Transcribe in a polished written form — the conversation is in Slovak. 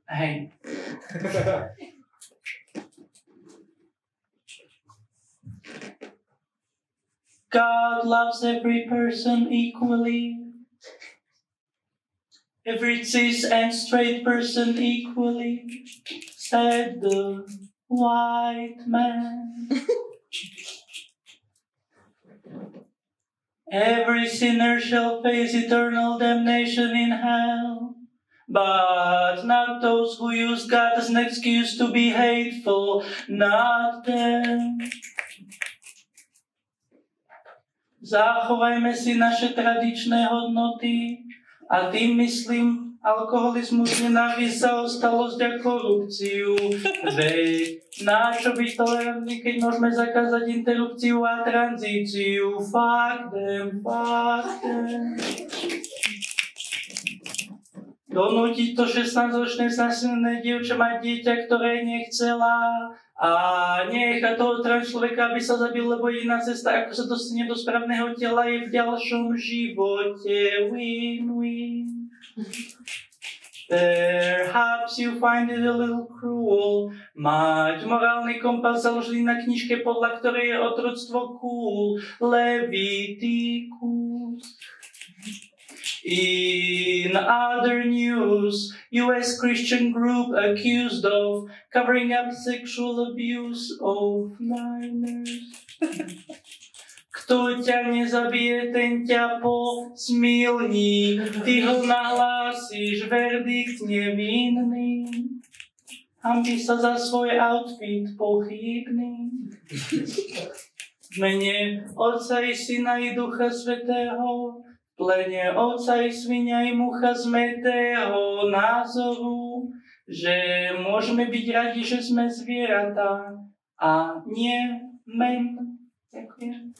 Hej. God loves every person equally. Every cis and straight person equally, said the white man. Every sinner shall face eternal damnation in hell, but not those who use God as an excuse to be hateful, not them. Zachovajme si naše tradičné hodnoty a tým myslím alkoholizmus, nenávisť, zaostalosť a korupciu. Veď načo byť tolerantný, keď môžeme zakázať interrupciu a tranzíciu? Fuck them. Donútiť to 16-ročné znasilné dievča mať dieťa, ktoré nechcela, a nechá toho trans človeka, aby sa zabil, lebo jediná cesta, ako sa dostane do správneho tela, je v ďalšom živote. Win-win. Perhaps you find it a little cruel mať morálny kompas založený na knižke, podľa ktorej je otroctvo cool. Leviticus. In other news, U.S. Christian group accused of covering up sexual abuse of minors. Kto ťa nezabije, ten ťa posmilní. Ty ho nahlásíš, verdikt nevinný. Hanbí sa za svoj outfit pochybný. V mene Otca i Syna i Ducha Svätého, plene Otca i Svinia i Mucha zmetého názoru, že môžeme byť radi, že sme zvieratá a nie men. Ďakujem.